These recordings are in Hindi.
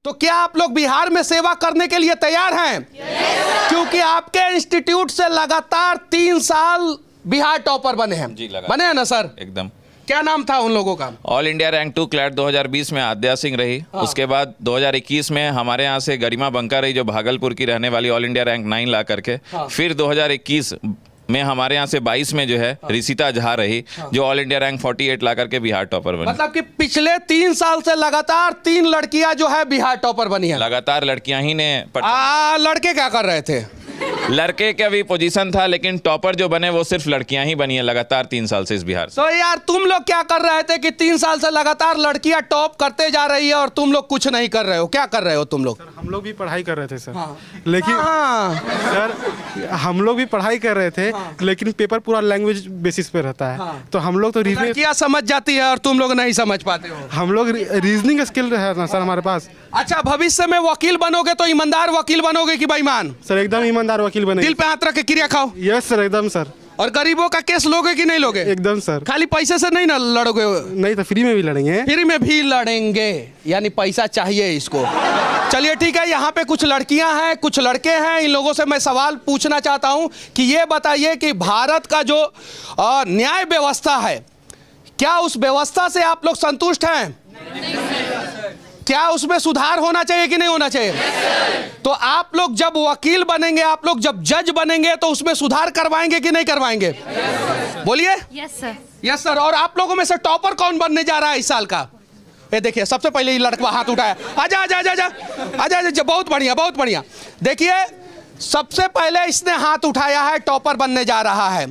तो क्या आप लोग बिहार में सेवा करने के लिए तैयार हैं? क्योंकि आपके इंस्टीट्यूट से लगातार 3 साल बिहार टॉपर बने हैं। बने हैं ना सर? एकदम। क्या नाम था उन लोगों का? ऑल इंडिया रैंक 2 क्लैट 2020 में आद्या सिंह रही। हाँ। उसके बाद 2021 में हमारे यहाँ से गरिमा बंका रही, जो भागलपुर की रहने वाली, ऑल इंडिया रैंक 9 ला करके। हाँ। फिर 2021 में हमारे यहाँ से 22 में जो है ऋषिता झा रही, जो ऑल इंडिया रैंक 48 ला करके बिहार टॉपर बनी। मतलब कि पिछले 3 साल से लगातार 3 लड़कियां जो है बिहार टॉपर बनी है। लगातार लड़कियां ही ने लड़के क्या कर रहे थे? लड़के का भी पोजीशन था, लेकिन टॉपर जो बने वो सिर्फ लड़कियां ही बनी है लगातार 3 साल से इस बिहार से। तो यार तुम लोग क्या कर रहे थे कि 3 साल से लगातार लड़कियां टॉप करते जा रही है और तुम लोग कुछ नहीं कर रहे हो? क्या कर रहे हो तुम लोग? सर हम लोग भी पढ़ाई कर रहे थे सर। हाँ। लेकिन सर हम लोग भी पढ़ाई कर रहे थे। हाँ। लेकिन पेपर पूरा लैंग्वेज बेसिस पे रहता है। हाँ। तो हम लोग तो रीजनिंग क्या समझ जाती है और तुम लोग नहीं समझ पाते हो। हम लोग रीजनिंग स्किल है ना सर हमारे पास। अच्छा, भविष्य में वकील बनोगे तो ईमानदार वकील बनोगे कि बेईमान? सर एकदम ईमानदार वकील बने। दिल पे हाथ रख के क्रिया खाओ। यस सर, एकदम सर। और गरीबों का केस लोगे कि नहीं लोगे? एकदम सर। खाली पैसे से नहीं ना लड़ोगे? नहीं तो फ्री में भी लड़ेंगे। फ्री में भी लड़ेंगे, यानी पैसा चाहिए इसको। चलिए ठीक है, यहाँ पे कुछ लड़कियां हैं, कुछ लड़के हैं। इन लोगों से मैं सवाल पूछना चाहता हूँ कि ये बताइए कि भारत का जो न्याय व्यवस्था है, क्या उस व्यवस्था से आप लोग संतुष्ट हैं? क्या उसमें सुधार होना चाहिए कि नहीं होना चाहिए? तो आप लोग जब वकील बनेंगे, आप लोग जब जज बनेंगे, तो उसमें सुधार करवाएंगे कि नहीं करवाएंगे? बोलिए। Yes sir. Yes sir. और आप लोगों में से टॉपर कौन बनने जा रहा है इस साल का? ये देखिए, सबसे पहले ये लड़का हाथ उठाया। आजा आजा आजा आजा आजा आजा। बहुत बढ़िया, बहुत बढ़िया। देखिए, सबसे पहले इसने हाथ उठाया है, टॉपर बनने जा रहा है।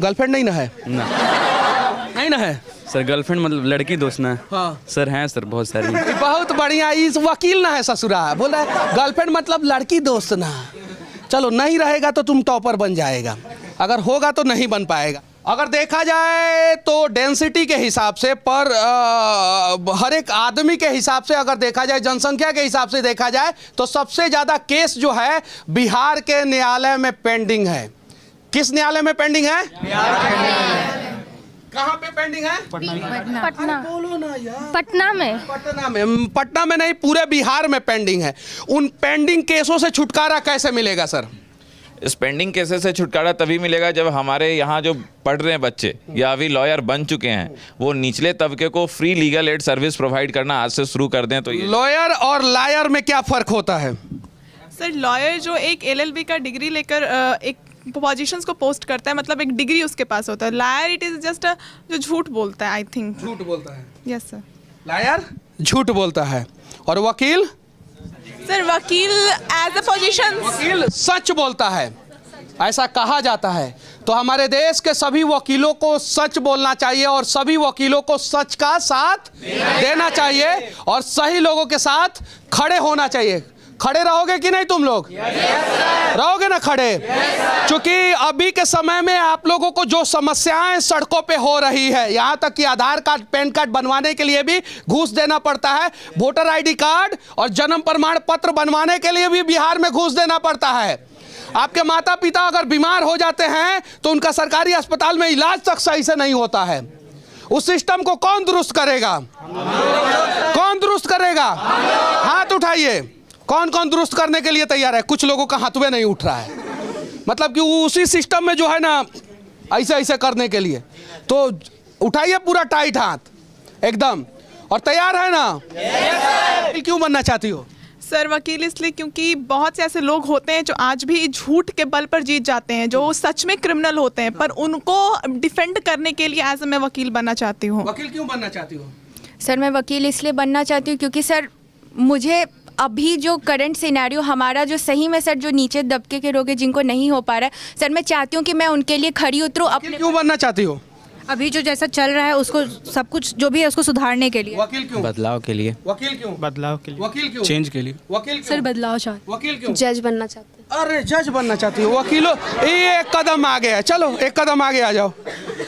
गर्लफ्रेंड नहीं ना है? नहीं ना है सर। गर्लफ्रेंड मतलब लड़की दोस्त ना? हाँ सर, हैं सर बहुत सारी। बहुत बढ़िया। इस वकील ना है ससुरा, बोल रहा है गर्लफ्रेंड मतलब लड़की दोस्त ना। चलो, नहीं रहेगा तो तुम टॉपर बन जाएगा, अगर होगा तो नहीं बन पाएगा। अगर देखा जाए तो डेंसिटी के हिसाब से, पर हर एक आदमी के हिसाब से अगर देखा जाए, जनसंख्या के हिसाब से देखा जाए, तो सबसे ज़्यादा केस जो है बिहार के न्यायालय में पेंडिंग है। किस न्यायालय में पेंडिंग है? कहाँ पे पेंडिंग है? पटना। बोलो ना यार। पटना में। पटना में नहीं, पूरे बिहार में पेंडिंग है। उन पेंडिंग केसों से छुटकारा कैसे मिलेगा सर? इस पेंडिंग केसेस से छुटकारा तभी मिलेगा जब हमारे यहाँ जो पढ़ रहे हैं बच्चे या अभी लॉयर बन चुके हैं, वो निचले तबके को free legal aid service provide करना आज से शुरू कर दें। तो ये लॉयर और लायर में क्या फ़र्क होता है? सर, लॉयर जो एक LLB का डिग्री लेकर एक पोजीशंस को पोस्ट करता है, मतलब एक डिग्री उसके पास होता है। लायर इट इज जस्ट जो झूठ बोलता है, आई थिंक। झूठ बोलता है। Yes sir. लायर झूठ बोलता है। और वकील? सर, वकील एज अ पोजीशन, वकील सच बोलता है, ऐसा कहा जाता है। तो हमारे देश के सभी वकीलों को सच बोलना चाहिए और सभी वकीलों को सच का साथ देना चाहिए और सही लोगों के साथ खड़े होना चाहिए। खड़े रहोगे कि नहीं तुम लोग? रहोगे ना खड़े? क्योंकि अभी के समय में आप लोगों को जो समस्याएं सड़कों पे हो रही है, यहाँ तक कि आधार कार्ड, पैन कार्ड बनवाने के लिए भी घूस देना पड़ता है, वोटर ID कार्ड और जन्म प्रमाण पत्र बनवाने के लिए भी बिहार में घूस देना पड़ता है। आपके माता पिता अगर बीमार हो जाते हैं तो उनका सरकारी अस्पताल में इलाज तक सही से नहीं होता है। उस सिस्टम को कौन दुरुस्त करेगा? कौन दुरुस्त करेगा? हाथ उठाइए। कौन कौन दुरुस्त करने के लिए तैयार है? कुछ लोगों का हाथ में नहीं उठ रहा है, मतलब कि उसी सिस्टम में जो है ना, ऐसे ऐसे करने के लिए। तो उठाइए पूरा टाइट हाथ एकदम, और तैयार है ना? क्यों बनना चाहती हो? सर, वकील इसलिए क्योंकि बहुत से ऐसे लोग होते हैं जो आज भी झूठ के बल पर जीत जाते हैं, जो सच में क्रिमिनल होते हैं, पर उनको डिफेंड करने के लिए एज मैं वकील बनना चाहती हूँ। वकील क्यों बनना चाहती हो? सर, मैं वकील इसलिए बनना चाहती हूँ क्योंकि सर मुझे अभी जो करंट सिनेरियो हमारा, जो सही में सर जो नीचे दबके के लोग हैं जिनको नहीं हो पा रहा है, सर मैं चाहती हूँ कि मैं उनके लिए खड़ी उतरूँ। अपने क्यों बनना चाहती हो? अभी जो जैसा चल रहा है उसको सब कुछ जो भी है उसको सुधारने के लिए। वकील क्यों? बदलाव के लिए। वकील क्यों? बदलाव के लिए। वकील क्यों? चेंज के लिए। वकील क्यों? सर बदलाव चाहते। वकील क्यों? जज बनना चाहते हैं। अरे जज बनना चाहती हो? वकीलों, ये एक कदम आगे है। चलो एक कदम आगे आ जाओ।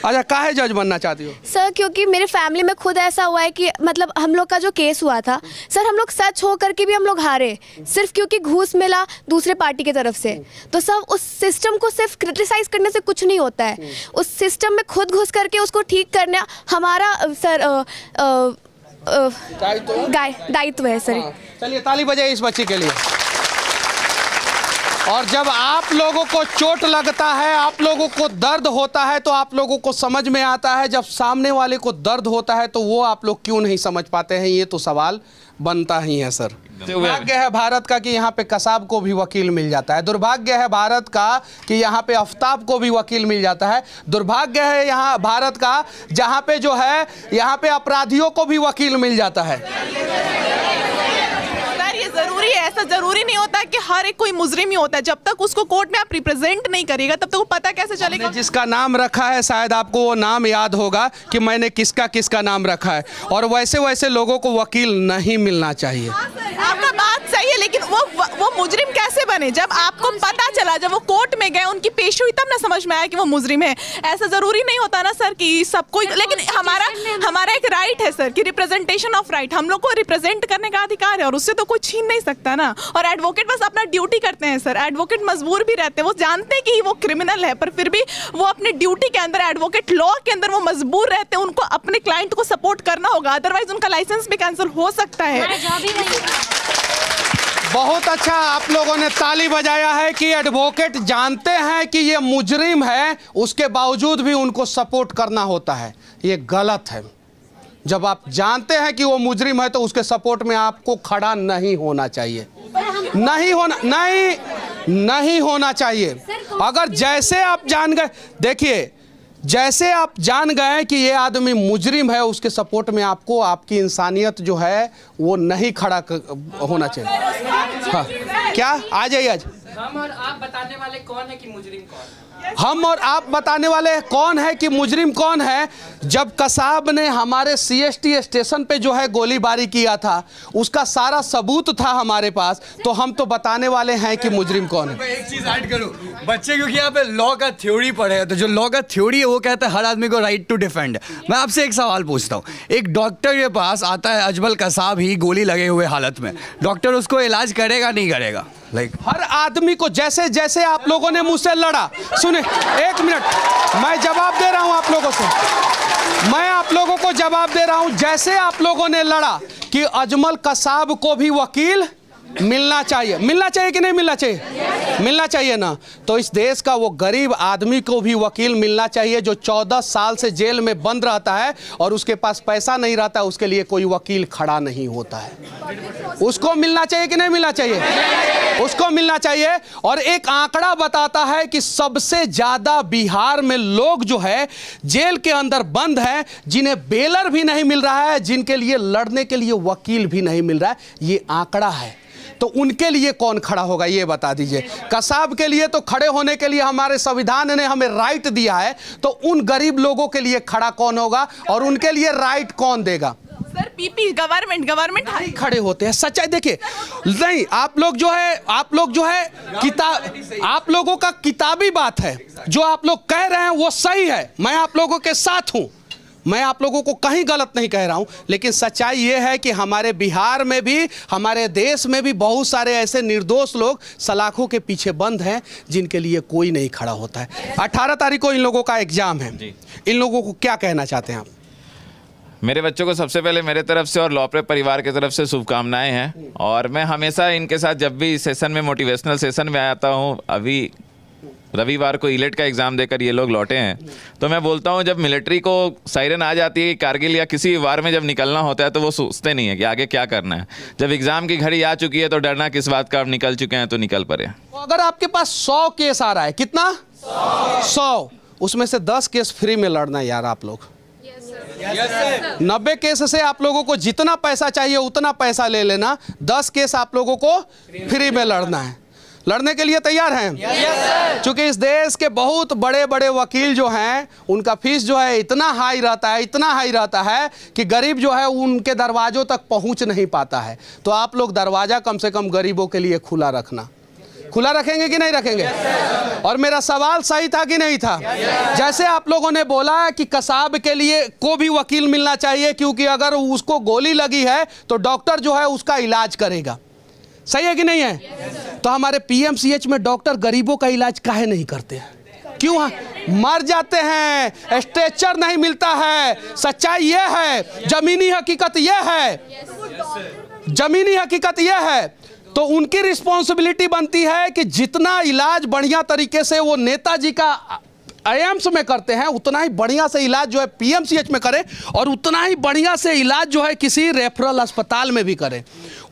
अच्छा, काहे जज बनना चाहती हो? सर क्योंकि मेरे फैमिली में खुद ऐसा हुआ है कि मतलब हम लोग का जो केस हुआ था सर, हम लोग सच हो करके भी हम लोग हारे, सिर्फ क्योंकि घूस मिला दूसरे पार्टी की तरफ से। तो सब उस सिस्टम को सिर्फ क्रिटिसाइज करने से कुछ नहीं होता है, उस सिस्टम में खुद घुस करके उसको ठीक करना हमारा सर दायित्व है सर। चलिए ताली बजाइए इस बच्चे के लिए। और जब आप लोगों को चोट लगता है, आप लोगों को दर्द होता है, तो आप लोगों को समझ में आता है। जब सामने वाले को दर्द होता है तो वो आप लोग क्यों नहीं समझ पाते हैं, ये तो सवाल बनता ही है सर। दुर्भाग्य है भारत का कि यहाँ पे कसाब को भी वकील मिल जाता है। दुर्भाग्य है भारत का कि यहाँ पे आफ्ताब को भी वकील मिल जाता है। दुर्भाग्य है यहाँ भारत का जहाँ पे जो है यहाँ पे अपराधियों को भी वकील मिल जाता है। ये जरूरी है, ऐसा जरूरी नहीं होता कि हर एक कोई मुजरिम ही होता है। जब तक उसको कोर्ट में आप रिप्रेजेंट नहीं करिएगा तब तक वो पता कैसे चलेगा। जिसका नाम रखा है शायद आपको वो नाम याद होगा कि मैंने किसका किसका नाम रखा है। और वैसे वैसे लोगों को वकील नहीं मिलना चाहिए। आपका बात सही है, लेकिन वो मुजरिम कैसे बने? जब आपको पता चला, जब वो कोर्ट में गए, उनकी पेशी हुई, तब ना समझ में आया कि वो मुजरिम है। ऐसा जरूरी नहीं होता ना सर कि सबको, लेकिन हमारा एक राइट है सर कि रिप्रेजेंटेशन ऑफ राइट, हम लोग को रिप्रेजेंट करने का अधिकार है और उससे तो कोई छीन नहीं सकता ना। और एडवोकेट बस अपना ड्यूटी करते हैं सर। एडवोकेट मजबूर भी रहते हैं, वो जानते हैं कि वो क्रिमिनल है, पर फिर भी वो अपनी ड्यूटी के अंदर, एडवोकेट लॉ के अंदर वो मजबूर रहते हैं। उनको अपने क्लाइंट को सपोर्ट करना होगा, अदरवाइज उनका लाइसेंस भी कैंसिल हो सकता है। बहुत अच्छा आप लोगों ने ताली बजाया है कि एडवोकेट जानते हैं कि ये मुजरिम है, उसके बावजूद भी उनको सपोर्ट करना होता है। ये गलत है। जब आप जानते हैं कि वो मुजरिम है तो उसके सपोर्ट में आपको खड़ा नहीं होना चाहिए। नहीं होना चाहिए। अगर जैसे आप जान गए, देखिए जैसे आप जान गए कि ये आदमी मुजरिम है, उसके सपोर्ट में आपको आपकी इंसानियत जो है वो नहीं खड़ा होना चाहिए। हाँ क्या आ जाइए आज। हम और आप बताने वाले कौन है कि मुजरिम कौन? हम और आप बताने वाले कौन है कि मुजरिम कौन है? जब कसाब ने हमारे CST स्टेशन पे जो है गोलीबारी किया था, उसका सारा सबूत था हमारे पास, तो हम तो बताने वाले हैं कि मुजरिम कौन है। एक चीज ऐड करूं, बच्चे क्योंकि यहाँ पे लॉ का थ्योरी पढ़े हैं, तो जो लॉ का थ्योरी है वो कहता है हर आदमी को राइट टू डिफेंड। मैं आपसे एक सवाल पूछता हूँ, एक डॉक्टर के पास आता है अजमल कसाब ही गोली लगे हुए हालत में, डॉक्टर उसको इलाज करेगा नहीं करेगा? हर आदमी को जैसे जैसे आप लोगों ने मुझसे लड़ा, सुने एक मिनट, मैं जवाब दे रहा हूं आप लोगों से, मैं आप लोगों को जवाब दे रहा हूं। जैसे आप लोगों ने लड़ा कि अजमल कसाब को भी वकील मिलना चाहिए, मिलना चाहिए कि नहीं मिलना चाहिए? मिलना चाहिए ना। तो इस देश का वो गरीब आदमी को भी वकील मिलना चाहिए जो 14 साल से जेल में बंद रहता है और उसके पास पैसा नहीं रहता, उसके लिए कोई वकील खड़ा नहीं होता है। उसको मिलना चाहिए कि नहीं मिलना चाहिए? उसको मिलना चाहिए। और एक आंकड़ा बताता है कि सबसे ज्यादा बिहार में लोग जो है जेल के अंदर बंद हैं, जिन्हें बेलर भी नहीं मिल रहा है, जिनके लिए लड़ने के लिए वकील भी नहीं मिल रहा है। ये आंकड़ा है। तो उनके लिए कौन खड़ा होगा ये बता दीजिए। कसाब के लिए तो खड़े होने के लिए हमारे संविधान ने हमें राइट दिया है, तो उन गरीब लोगों के लिए खड़ा कौन होगा और उनके लिए राइट कौन देगा? सर पीपी गवर्नमेंट नहीं खड़े होते हैं। सच्चाई देखिए, नहीं आप लोग जो है किताब, आप लोगों का किताबी बात है, जो आप लोग कह रहे हैं वो सही है, मैं आप लोगों के साथ हूं, मैं आप लोगों को कहीं गलत नहीं कह रहा हूं। लेकिन सच्चाई ये है कि हमारे बिहार में भी, हमारे देश में भी बहुत सारे ऐसे निर्दोष लोग सलाखों के पीछे बंद हैं, जिनके लिए कोई नहीं खड़ा होता है। 18 तारीख को इन लोगों का एग्जाम है, इन लोगों को क्या कहना चाहते हैं आप? मेरे बच्चों को सबसे पहले मेरे तरफ से और लॉपरे परिवार की तरफ से शुभकामनाएं हैं। और मैं हमेशा इनके साथ जब भी सेशन में, मोटिवेशनल सेशन में आता हूं, अभी रविवार को इलेट का एग्ज़ाम देकर ये लोग लौटे हैं, तो मैं बोलता हूँ जब मिलिट्री को सायरन आ जाती है कि कारगिल या किसी वार में जब निकलना होता है, तो वो सोचते नहीं है कि आगे क्या करना है। जब एग्ज़ाम की घड़ी आ चुकी है तो डरना किस बात का, अब निकल चुके हैं तो निकल पड़े। तो अगर आपके पास 100 केस आ रहा है, कितना 100, उसमें से 10 केस फ्री में लड़ना है यार आप लोग। 90 केस से आप लोगों को जितना पैसा चाहिए उतना पैसा ले लेना, 10 केस आप लोगों को फ्री में लड़ना है। लड़ने के लिए तैयार हैं? क्योंकि इस देश के बहुत बड़े बड़े वकील जो हैं, उनका फीस जो है इतना हाई रहता है कि गरीब जो है उनके दरवाजों तक पहुंच नहीं पाता है। तो आप लोग दरवाज़ा कम से कम गरीबों के लिए खुला रखना। खुला रखेंगे कि नहीं रखेंगे? और मेरा सवाल सही था कि नहीं था? जैसे आप लोगों ने बोला कि कसाब के लिए को भी वकील मिलना चाहिए, क्योंकि अगर उसको गोली लगी है तो डॉक्टर जो है उसका इलाज करेगा। सही है कि नहीं है? तो हमारे PMCH में डॉक्टर गरीबों का इलाज काहे नहीं करते हैं? क्यों? मर जाते हैं, स्ट्रेचर नहीं मिलता है। सच्चाई ये है, जमीनी हकीकत ये है, जमीनी हकीकत ये है। तो उनकी रिस्पॉन्सिबिलिटी बनती है कि जितना इलाज बढ़िया तरीके से वो नेताजी का एम्स में करते हैं, उतना ही बढ़िया से इलाज जो है पीएमसीएच में करें, और उतना ही बढ़िया से इलाज जो है किसी रेफरल अस्पताल में भी करें।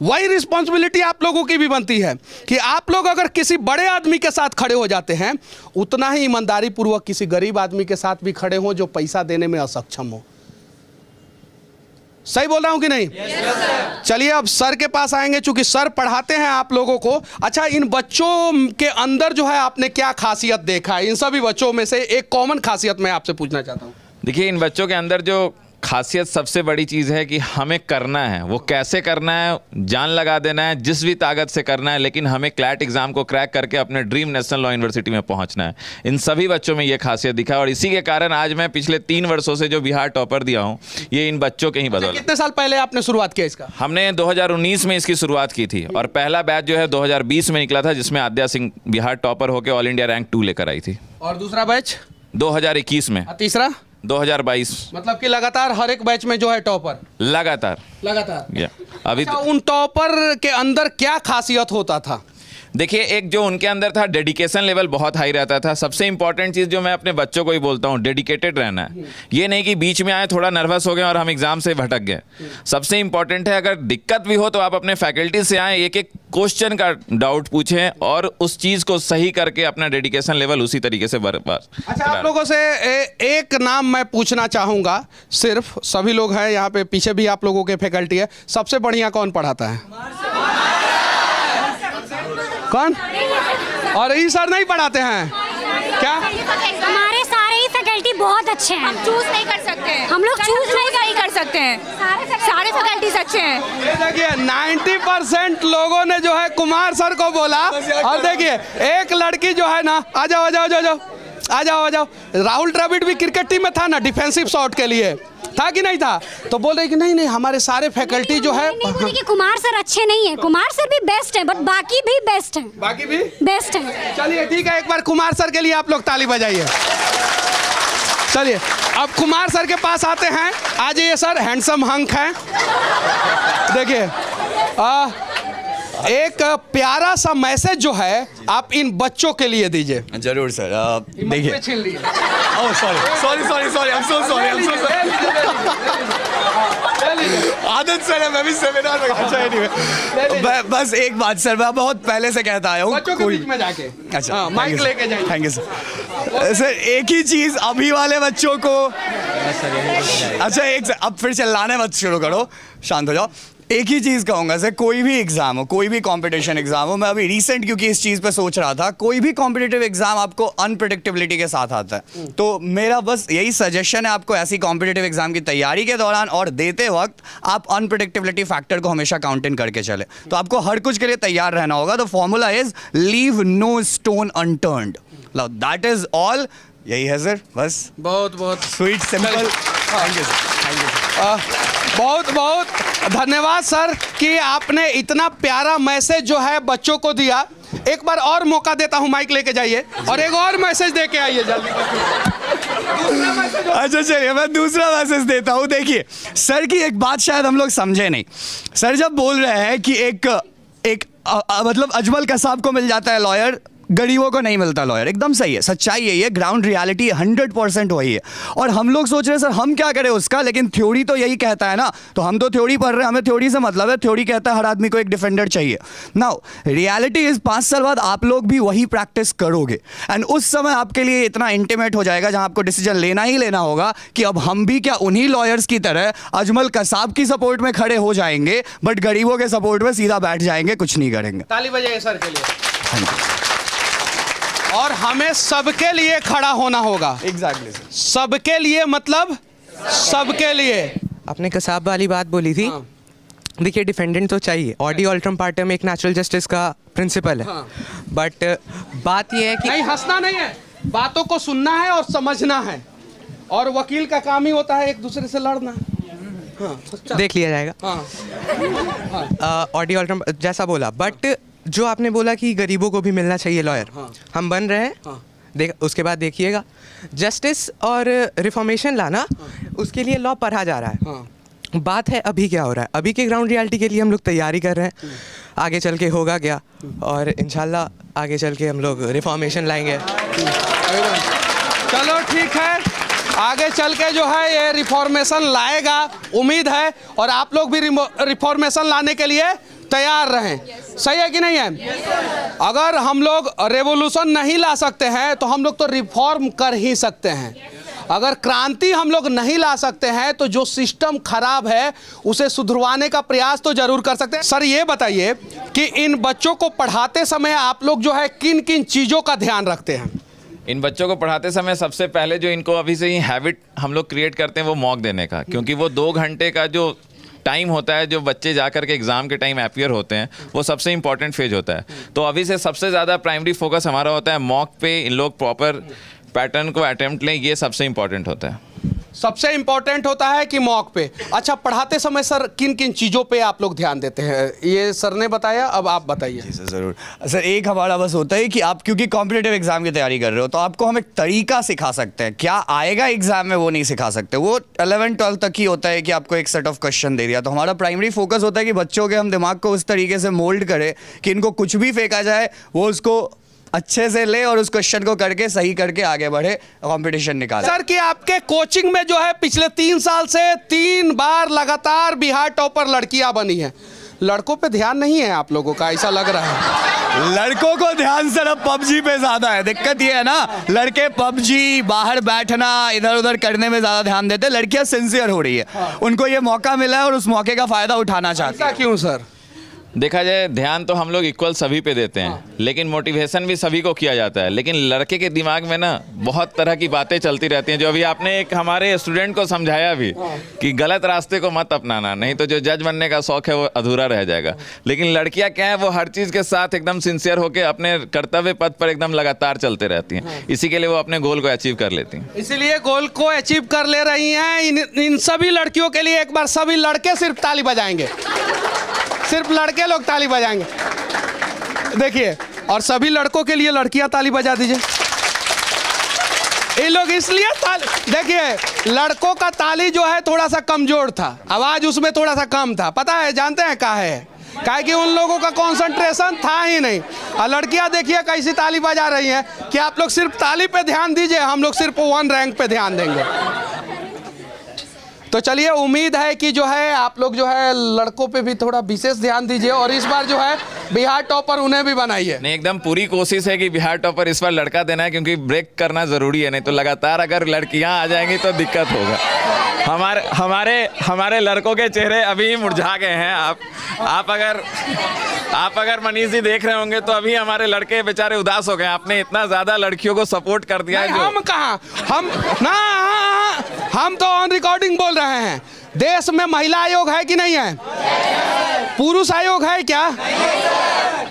वही रिस्पॉन्सिबिलिटी आप लोगों की भी बनती है कि आप लोग अगर किसी बड़े आदमी के साथ खड़े हो जाते हैं, उतना ही ईमानदारी पूर्वक किसी गरीब आदमी के साथ भी खड़े हो जो पैसा देने में असक्षम हो। सही बोल रहा हूं कि नहीं? चलिए अब सर के पास आएंगे, चूंकि सर पढ़ाते हैं आप लोगों को। अच्छा, इन बच्चों के अंदर जो है आपने क्या खासियत देखा है? इन सभी बच्चों में से एक कॉमन खासियत मैं आपसे पूछना चाहता हूं। देखिए, इन बच्चों के अंदर जो खासियत सबसे बड़ी चीज़ है कि हमें करना है। वो कैसे करना है, जान लगा देना है, जिस भी ताकत से करना है, लेकिन हमें क्लैट एग्ज़ाम को क्रैक करके अपने ड्रीम नेशनल लॉ यूनिवर्सिटी में पहुंचना है। इन सभी बच्चों में ये खासियत दिखा, और इसी के कारण आज मैं पिछले 3 वर्षों से जो बिहार टॉपर दिया हूँ, ये इन बच्चों के ही बदौलत। कितने साल पहले आपने शुरुआत किया इसका? हमने 2019 में इसकी शुरुआत की थी, और पहला बैच जो है 2020 में निकला था, जिसमें आद्या सिंह बिहार टॉपर होकर ऑल इंडिया रैंक 2 लेकर आई थी। और दूसरा बैच 2021 में, तीसरा 2022। मतलब कि लगातार हर एक बैच में जो है टॉपर लगातार अभी अच्छा, उन टॉपर के अंदर क्या खासियत होता था? देखिए, एक जो उनके अंदर था, डेडिकेशन लेवल बहुत हाई रहता था। सबसे इंपॉर्टेंट चीज़ जो मैं अपने बच्चों को ही बोलता हूँ, डेडिकेटेड रहना है। ये नहीं कि बीच में आए, थोड़ा नर्वस हो गए और हम एग्जाम से भटक गए। सबसे इंपॉर्टेंट है, अगर दिक्कत भी हो तो आप अपने फैकल्टी से आए, एक एक क्वेश्चन का डाउट पूछें और उस चीज़ को सही करके अपना डेडिकेशन लेवल उसी तरीके से बरकरार। अच्छा, आप लोगों से एक नाम मैं पूछना चाहूँगा, सिर्फ सभी लोग हैं यहाँ पे, पीछे भी आप लोगों के फैकल्टी है, सबसे बढ़िया कौन पढ़ाता है? कौन? और ये सर नहीं पढ़ाते हैं क्या? हमारे सारे ही फैकल्टी बहुत अच्छे हैं। हम चूज नहीं कर सकते हैं, हम लोग चूज नहीं कर सकते हैं। सारे फैकल्टीज अच्छे हैं। ये देखिए, 90% लोगों ने जो है कुमार सर को बोला, और देखिए एक लड़की जो है ना, आ जाओ आ जाओ आ जाओ आ जाओ आ जाओ, राहुल द्रविड़ भी क्रिकेट टीम में था ना, डिफेंसिव शॉट के लिए था कि नहीं था? तो बोल रहे कि नहीं नहीं, हमारे सारे फैकल्टी जो है, नहीं बोले कि कुमार सर अच्छे नहीं है, कुमार सर भी बेस्ट है, बट बाकी भी बेस्ट है, बाकी भी बेस्ट है। चलिए ठीक है, एक बार कुमार सर के लिए आप लोग ताली बजाइए। चलिए अब कुमार सर के पास आते हैं। आ जाइए सर, हैंडसम हंक हैं। देखिए, एक प्यारा सा मैसेज जो है आप इन बच्चों के लिए दीजिए। जरूर सर। देखिए, छीन लिए। Oh sorry, I am so sorry. आदत सर है, मैं भी सेमिनार में। अच्छा, एनीवे, बस एक बात सर, मैं बहुत पहले से कहता आया हूँ, बच्चों के बीच में जाके। अच्छा, माइक लेके जाइए। Thank you sir. एक ही चीज अभी वाले बच्चों को, अच्छा एक, अब फिर चिल्लाने मत शुरू करो, शांत हो जाओ। एक ही चीज़ कहूँगा सर, कोई भी एग्ज़ाम हो, कोई भी कॉम्पिटिशन एग्ज़ाम हो, मैं अभी रिसेंट क्योंकि इस चीज़ पे सोच रहा था, कोई भी कॉम्पिटिटिव एग्ज़ाम आपको अनप्रेडिक्टेबिलिटी के साथ आता है। तो मेरा बस यही सजेशन है आपको, ऐसी कॉम्पिटिटिव एग्ज़ाम की तैयारी के दौरान और देते वक्त आप अनप्रेडिक्टेबिलिटी फैक्टर को हमेशा काउंट इन करके चले। तो आपको हर कुछ के लिए तैयार रहना होगा। The formula is leave no stone unturned. That is all. यही है सर, बस। बहुत बहुत sweet simple. Thank you sir, thank you sir. बहुत बहुत धन्यवाद सर कि आपने इतना प्यारा मैसेज जो है बच्चों को दिया। एक बार और मौका देता हूं, माइक लेके जाइए और एक और मैसेज दे के आइए जल्दी। अच्छा चलिए, मैं दूसरा मैसेज देता हूं। देखिए सर की एक बात शायद हम लोग समझे नहीं। सर जब बोल रहे हैं कि एक मतलब अजमल कसाब को मिल जाता है लॉयर, गरीबों को नहीं मिलता लॉयर, एकदम सही है, सच्चाई यही है, ग्राउंड रियलिटी 100% वही है। और हम लोग सोच रहे हैं सर हम क्या करें उसका, लेकिन थ्योरी तो यही कहता है ना, तो हम तो थ्योरी पढ़ रहे हैं, हमें थ्योरी से मतलब है। थ्योरी कहता है हर आदमी को एक डिफेंडर चाहिए। नाउ रियलिटी इज 5 साल बाद आप लोग भी वही प्रैक्टिस करोगे, एंड उस समय आपके लिए इतना इंटीमेट हो जाएगा जहां आपको डिसीजन लेना ही लेना होगा कि अब हम भी क्या उन्हीं लॉयर्स की तरह अजमल कसाब की सपोर्ट में खड़े हो जाएंगे, बट गरीबों के सपोर्ट में सीधा बैठ जाएंगे, कुछ नहीं करेंगे। ताली बजाइए सर के लिए। और हमें सबके लिए खड़ा होना होगा। एग्जैक्टली सर, सबके लिए मतलब सबके लिए। आपने कसाब वाली बात बोली थी। देखिए डिफेंडेंट तो चाहिए, ऑडी ऑल्ट्रम पार्टम एक नेचुरल जस्टिस का प्रिंसिपल है। बट बात यह है कि नहीं, हंसना नहीं है, बातों को सुनना है और समझना है, और वकील का काम ही होता है एक दूसरे से लड़ना। देख लिया जाएगा। ऑडी ऑल्ट्रम जैसा बोला, बट जो आपने बोला कि गरीबों को भी मिलना चाहिए लॉयर, हम बन रहे हैं। उसके बाद देखिएगा जस्टिस और रिफॉर्मेशन लाना, उसके लिए लॉ पढ़ा जा रहा है। बात है अभी क्या हो रहा है, अभी के ग्राउंड रियलिटी के लिए हम लोग तैयारी कर रहे हैं, आगे चल के होगा क्या, और इंशाल्लाह आगे चल के हम लोग रिफॉर्मेशन लाएंगे। चलो ठीक है, आगे चल के जो है ये रिफॉर्मेशन लाएगा, उम्मीद है, और आप लोग भी रिफॉर्मेशन लाने के लिए तैयार रहें। सही है कि नहीं है? अगर हम लोग रेवोल्यूशन नहीं ला सकते हैं तो हम लोग तो रिफॉर्म कर ही सकते हैं। अगर क्रांति हम लोग नहीं ला सकते हैं तो जो सिस्टम खराब है उसे सुधरवाने का प्रयास तो जरूर कर सकते हैं। सर ये बताइए कि इन बच्चों को पढ़ाते समय आप लोग जो है किन किन चीज़ों का ध्यान रखते हैं? इन बच्चों को पढ़ाते समय सबसे पहले जो इनको अभी से ही हैबिट हम लोग क्रिएट करते हैं वो मॉक देने का, क्योंकि वो 2 घंटे का जो टाइम होता है जो बच्चे जा कर के एग्ज़ाम के टाइम अपीयर होते हैं वो सबसे इंपॉर्टेंट फेज होता है। तो अभी से सबसे ज़्यादा प्राइमरी फोकस हमारा होता है मॉक पे, इन लोग प्रॉपर पैटर्न को अटेम्प्ट लें, ये सबसे इंपॉर्टेंट होता है। सबसे इंपॉर्टेंट होता है कि मॉक पे। अच्छा, पढ़ाते समय सर किन किन चीज़ों पे आप लोग ध्यान देते हैं? ये सर ने बताया, अब आप बताइए। जी सर, ज़रूर सर। एक हमारा बस होता है कि आप क्योंकि कॉम्पिटिटिव एग्जाम की तैयारी कर रहे हो तो आपको हम एक तरीका सिखा सकते हैं, क्या आएगा एग्जाम में वो नहीं सिखा सकते। वो 11-12 तक ही होता है कि आपको एक सेट ऑफ क्वेश्चन दे दिया। तो हमारा प्राइमरी फोकस होता है कि बच्चों के हम दिमाग को उस तरीके से मोल्ड करें कि इनको कुछ भी फेंका जाए वो उसको अच्छे से ले और उस क्वेश्चन को करके सही करके आगे बढ़े, कंपटीशन निकाले। सर कि आपके कोचिंग में जो है पिछले 3 साल से 3 बार लगातार बिहार टॉपर लड़कियां बनी हैं, लड़कों पे ध्यान नहीं है आप लोगों का, ऐसा लग रहा है। लड़कों को ध्यान सिर्फ पबजी पे ज्यादा है। दिक्कत ये है ना, लड़के पबजी, बाहर बैठना, इधर उधर करने में ज्यादा ध्यान देते हैं। लड़कियां सिंसियर हो रही है, उनको ये मौका मिला है और उस मौके का फायदा उठाना चाहते हैं। क्यों सर? देखा जाए ध्यान तो हम लोग इक्वल सभी पे देते हैं, लेकिन मोटिवेशन भी सभी को किया जाता है। लेकिन लड़के के दिमाग में ना बहुत तरह की बातें चलती रहती हैं, जो अभी आपने एक हमारे स्टूडेंट को समझाया भी कि गलत रास्ते को मत अपनाना, नहीं तो जो जज बनने का शौक है वो अधूरा रह जाएगा। लेकिन लड़कियां क्या है, वो हर चीज़ के साथ एकदम सिंसियर होकर अपने कर्तव्य पथ पर एकदम लगातार चलते रहती हैं, इसी के लिए वो अपने गोल को अचीव कर लेती हैं। इसीलिए गोल को अचीव कर ले रही हैं। इन सभी लड़कियों के लिए एक बार सभी लड़के सिर्फ ताली बजाएंगे, सिर्फ लड़के लोग ताली बजाएंगे, देखिए। और सभी लड़कों के लिए लड़कियां ताली बजा दीजिए। ये लोग इसलिए ताली, देखिए लड़कों का ताली जो है थोड़ा सा कमजोर था, आवाज उसमें थोड़ा सा कम था। पता है, जानते हैं काहे है? काहे कि उन लोगों का कंसंट्रेशन था ही नहीं। और लड़कियां देखिए कैसी ताली बजा रही हैं कि आप लोग सिर्फ ताली पे ध्यान दीजिए, हम लोग सिर्फ 1 रैंक पे ध्यान देंगे। तो चलिए, उम्मीद है कि जो है आप लोग जो है लड़कों पे भी थोड़ा विशेष ध्यान दीजिए और इस बार जो है बिहार टॉपर उन्हें भी बनाइए। नहीं, एकदम पूरी कोशिश है कि बिहार टॉपर इस बार लड़का देना है, क्योंकि ब्रेक करना ज़रूरी है, नहीं तो लगातार अगर लड़कियां आ जाएंगी तो दिक्कत होगा। हमारे लड़कों के चेहरे अभी मुरझा गए हैं। आप अगर मनीष जी देख रहे होंगे तो अभी हमारे लड़के बेचारे उदास हो गए। आपने इतना ज़्यादा लड़कियों को सपोर्ट कर दिया है। हम कहाँ, हम तो ऑन रिकॉर्डिंग बोल रहे हैं। देश में महिला आयोग है कि नहीं है? पुरुष आयोग है क्या?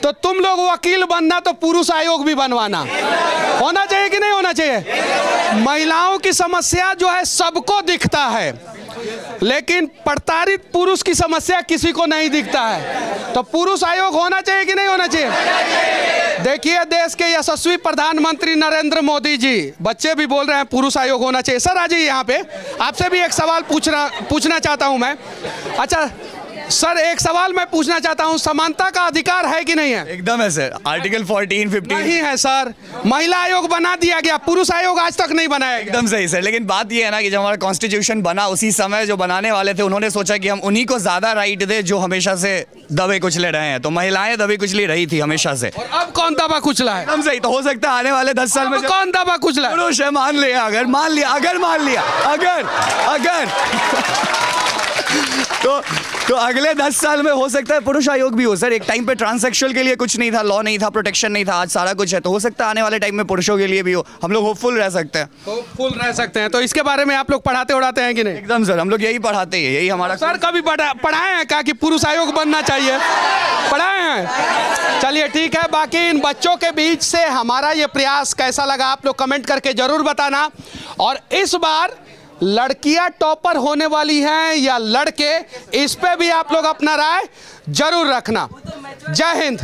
तो तुम लोग वकील बनना तो पुरुष आयोग भी बनवाना। होना चाहिए कि नहीं होना चाहिए? महिलाओं की समस्या जो है सबको दिखता है, लेकिन प्रताड़ित पुरुष की समस्या किसी को नहीं दिखता है। तो पुरुष आयोग होना चाहिए कि नहीं होना चाहिए? देखिए, देश के यशस्वी प्रधानमंत्री नरेंद्र मोदी जी, बच्चे भी बोल रहे हैं पुरुष आयोग होना चाहिए। सर आ जाइए यहाँ पे, आपसे भी एक सवाल पूछना चाहता हूँ मैं। अच्छा सर, एक सवाल मैं पूछना चाहता हूँ, समानता का अधिकार है कि नहीं है? एकदम है सर, आर्टिकल 14-15 नहीं है सर। महिला आयोग बना दिया गया, पुरुष आयोग आज तक नहीं बनाया। एकदम सही सर, लेकिन बात ये है ना कि जब हमारा कॉन्स्टिट्यूशन बना उसी समय जो बनाने वाले थे उन्होंने सोचा कि हम उन्हीं को ज्यादा राइट दे जो हमेशा से दबे कुचले रहे हैं। तो महिलाएं दबी कुचली रही थी हमेशा से। और अब कौन दबा कुचला है? एकदम सही। तो हो सकता है आने वाले 10 साल में कौन दबा कुचला है? पुरुष है, मान लिया तो अगले 10 साल में हो सकता है पुरुष आयोग भी हो सर। एक टाइम पे ट्रांससेक्सुअल के लिए कुछ नहीं था, लॉ नहीं था, प्रोटेक्शन नहीं था, आज सारा कुछ है। तो हो सकता है आने वाले टाइम में पुरुषों के लिए भी हो। हम लोग होपफुल रह सकते हैं। तो इसके बारे में आप लोग पढ़ाते उड़ाते हैं कि नहीं? एकदम सर, हम लोग यही पढ़ाते हैं, यही हमारा। सर कभी पढ़ाए हैं क्या कि पुरुष आयोग बनना चाहिए? पढ़ाए हैं? चलिए ठीक है। बाकी इन बच्चों के बीच से हमारा ये प्रयास कैसा लगा आप लोग कमेंट करके जरूर बताना। और इस बार लड़कियां टॉपर होने वाली हैं या लड़के, इस पे भी आप लोग अपना राय जरूर रखना। जय हिंद।